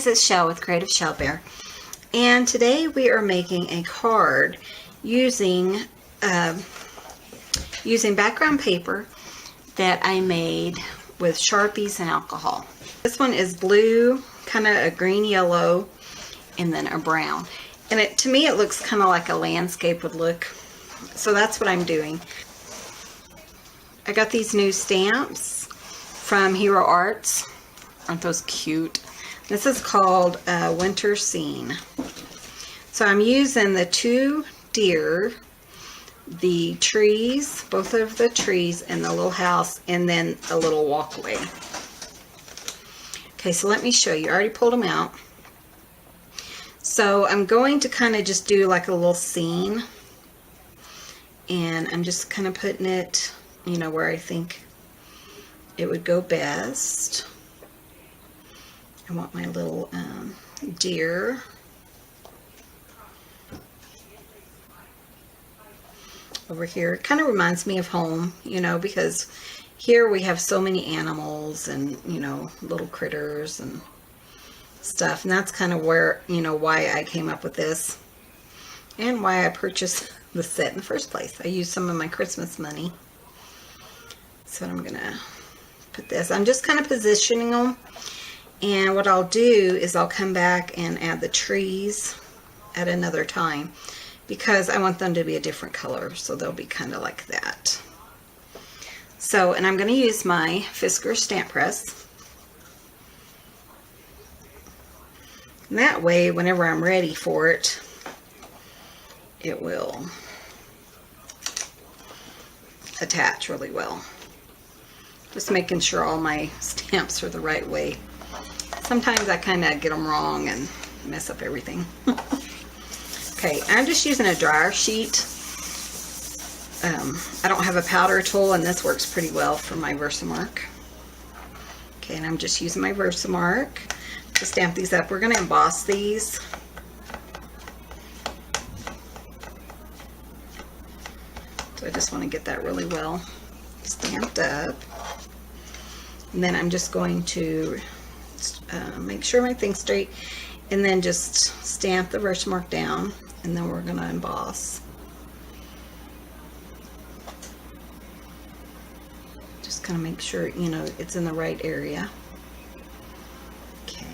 guys, it's Shell with Creative Shell Bear, and today we are making a card using background paper that I made with Sharpies and alcohol. This one is blue, kind of a green yellow, and then a brown. And to me it looks kind of like a landscape would look, so that's what I'm doing. I got these new stamps from Hero Arts. Aren't those cute? This is called Winter Scene. So I'm using the two deer, the trees, both of the trees, and the little house, and then a little walkway. Okay, so let me show you. I already pulled them out. So I'm going to kind of just do like a little scene, and I'm just kind of putting it, you know, where I think it would go best. I want my little deer. Over here. It kind of reminds me of home, you know, because here we have so many animals and, you know, little critters and stuff. And that's kind of where, you know, why I came up with this and why I purchased the set in the first place. I used some of my Christmas money. So I'm going to put this. I'm just kind of positioning them. And what I'll do is I'll come back and add the trees at another time, because I want them to be a different color, so they'll be kind of like that. So, and I'm going to use my Fisker stamp press. And that way, whenever I'm ready for it, it will attach really well. Just making sure all my stamps are the right way. Sometimes I kind of get them wrong and mess up everything. Okay, I'm just using a dryer sheet. I don't have a powder tool, and this works pretty well for my Versamark. Okay, and I'm just using my Versamark to stamp these up. We're going to emboss these. So I just want to get that really well stamped up. And then I'm just going to make sure my thing's straight, and then just stamp the Versamark down, and then we're going to emboss. Just kind of make sure, you know, it's in the right area. Okay.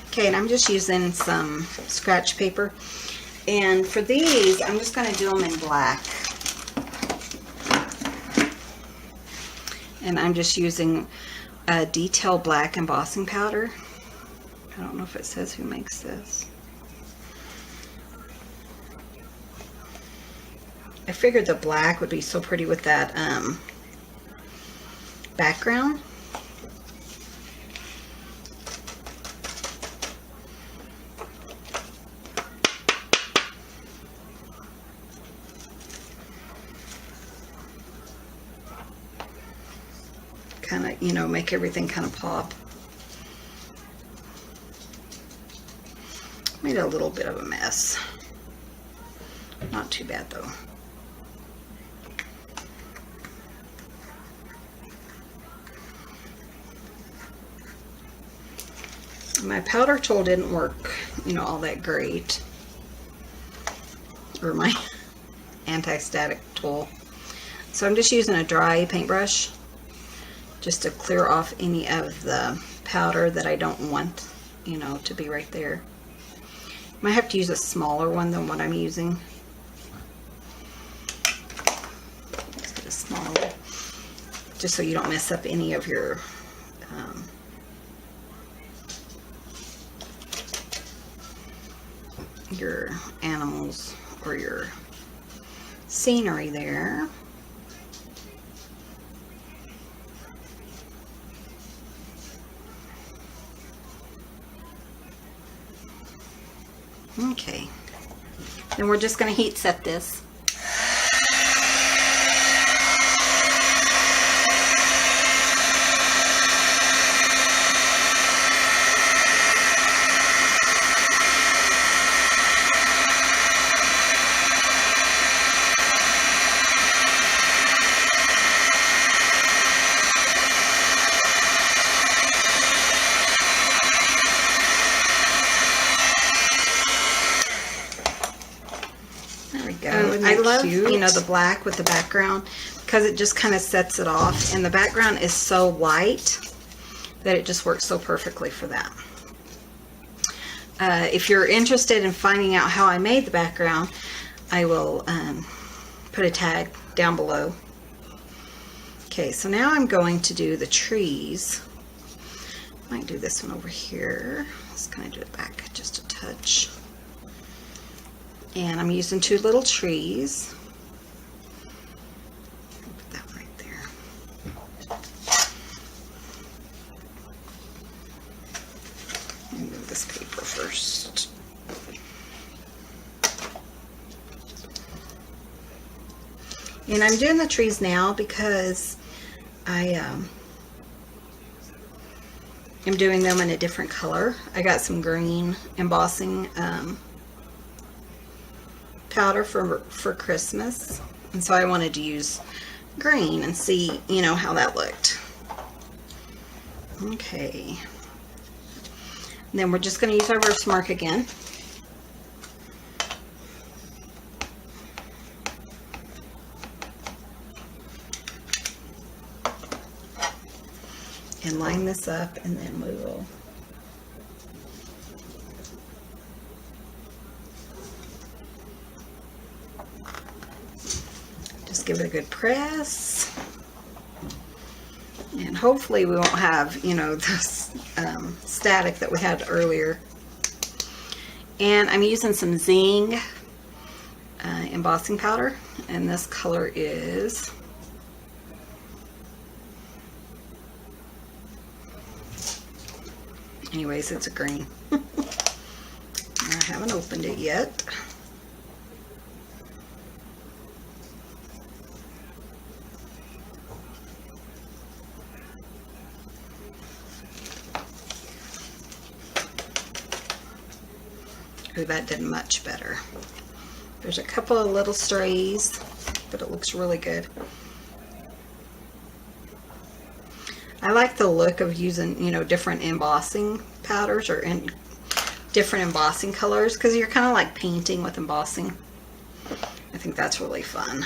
Okay, and I'm just using some scratch paper. And for these, I'm just going to do them in black. And I'm just using a detail black embossing powder. I don't know if it says who makes this. I figured the black would be so pretty with that background. Kind of, you know, make everything kind of pop. Made a little bit of a mess. Not too bad though. My powder tool didn't work, you know, all that great. Or my anti-static tool. So I'm just using a dry paintbrush, just to clear off any of the powder that I don't want, you know, to be right there. Might have to use a smaller one than what I'm using. Let's get a smaller, just so you don't mess up any of your animals or your scenery there. Okay, then we're just going to heat set this. love, you know, the black with the background because it just kind of sets it off. And the background is so white that it just works so perfectly for that. If you're interested in finding out how I made the background, I will put a tag down below. Okay, so now I'm going to do the trees. I might do this one over here. Just kind of do it back just a touch. And I'm using 2 little trees. Put that right there. Let me move this paper first. And I'm doing the trees now because I am doing them in a different color. I got some green embossing powder for Christmas, and so I wanted to use green and see, you know, how that looked. Okay, and then we're just going to use our verse mark again. And line this up, and then we will just give it a good press, and hopefully we won't have, you know, this static that we had earlier. And I'm using some Zing embossing powder, and this color is anyways, it's a green. I haven't opened it yet. Oh, that did much better. There's a couple of little strays, but it looks really good. I like the look of using, you know, different embossing powders or in different embossing colors because you're kind of like painting with embossing. I think that's really fun.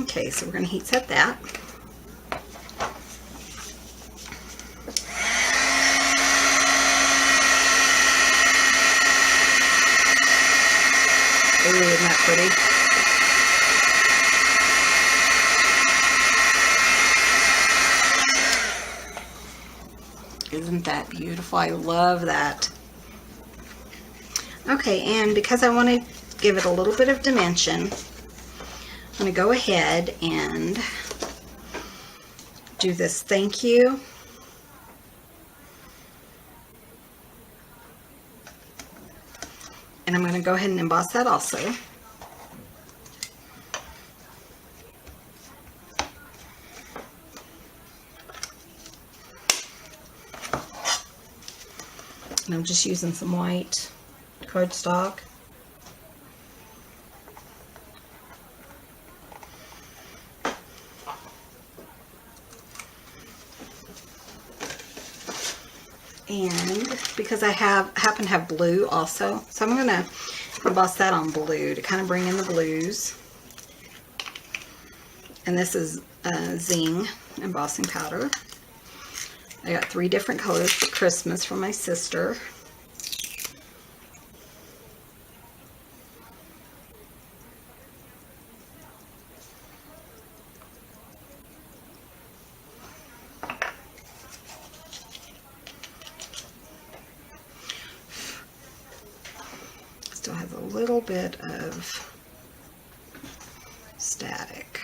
Okay, so we're going to heat set that. Ooh, isn't that pretty? Isn't that beautiful? I love that. Okay, and because I want to give it a little bit of dimension, I'm going to go ahead and do this thank you. And I'm going to go ahead and emboss that also. And I'm just using some white cardstock. And because I happen to have blue also, so I'm going to emboss that on blue to kind of bring in the blues. And this is Zing embossing powder. I got 3 different colors for Christmas from my sister. Still has a little bit of static.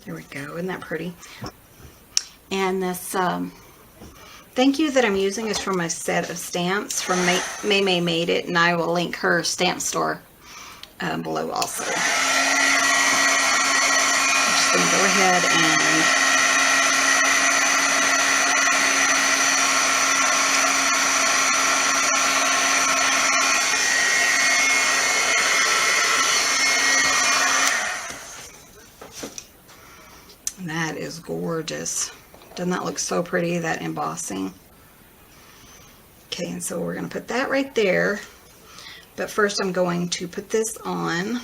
There we go. Isn't that pretty? And this thank you that I'm using is from a set of stamps from MayMays Made It, and I will link her stamp store below also. I'm just going to go ahead and And that is gorgeous. Doesn't that look so pretty, that embossing? Okay, and so we're going to put that right there. But first I'm going to put this on.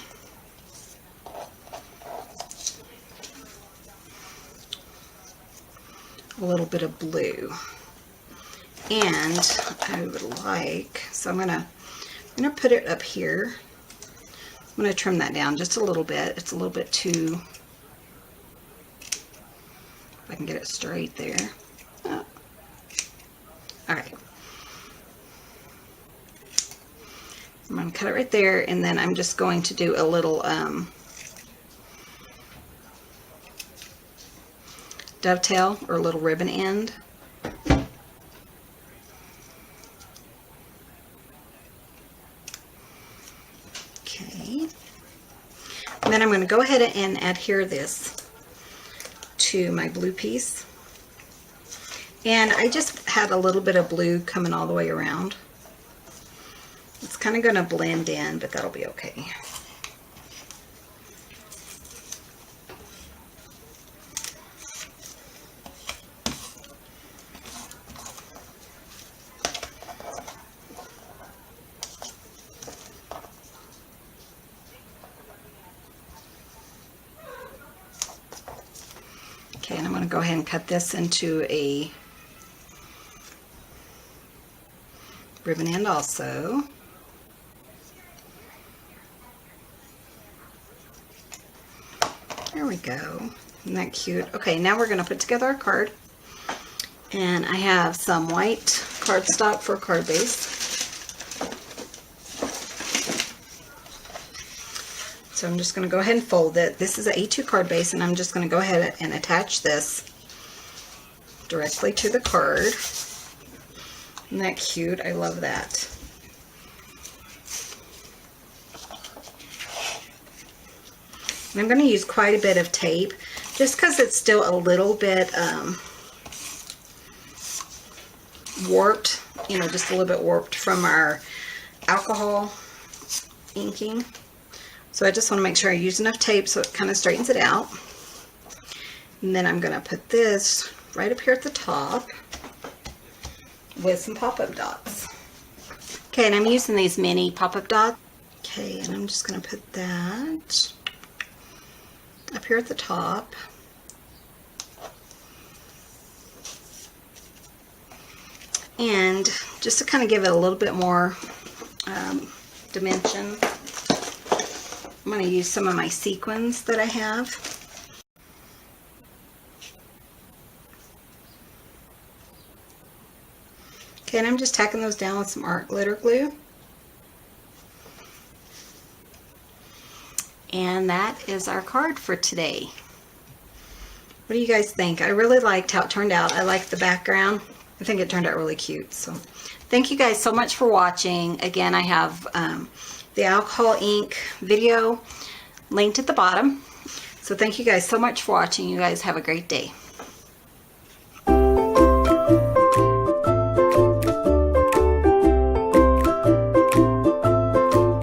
A little bit of blue. And I would like, so I'm gonna put it up here. I'm gonna trim that down just a little bit. It's a little bit too, if I can get it straight there. Oh. All right. I'm gonna cut it right there, and then I'm just going to do a little dovetail or a little ribbon end. Okay. And then I'm going to go ahead and adhere this to my blue piece. And I just had a little bit of blue coming all the way around. It's kind of going to blend in, but that'll be okay. Okay, and I'm going to go ahead and cut this into a ribbon end also. There we go. Isn't that cute? Okay, now we're going to put together our card. And I have some white cardstock for card base. So I'm just going to go ahead and fold it. This is an A2 card base, and I'm just going to go ahead and attach this directly to the card. Isn't that cute? I love that. And I'm going to use quite a bit of tape just because it's still a little bit warped, you know, just a little bit warped from our alcohol inking. So I just want to make sure I use enough tape so it kind of straightens it out. And then I'm going to put this right up here at the top with some pop-up dots. Okay, and I'm using these mini pop-up dots. Okay, and I'm just going to put that up here at the top. And just to kind of give it a little bit more dimension, I'm going to use some of my sequins that I have. Okay, and I'm just tacking those down with some art glitter glue. And that is our card for today. What do you guys think? I really liked how it turned out. I like the background. I think it turned out really cute. So thank you guys so much for watching. Again, I have the alcohol ink video linked at the bottom. So thank you guys so much for watching. You guys have a great day.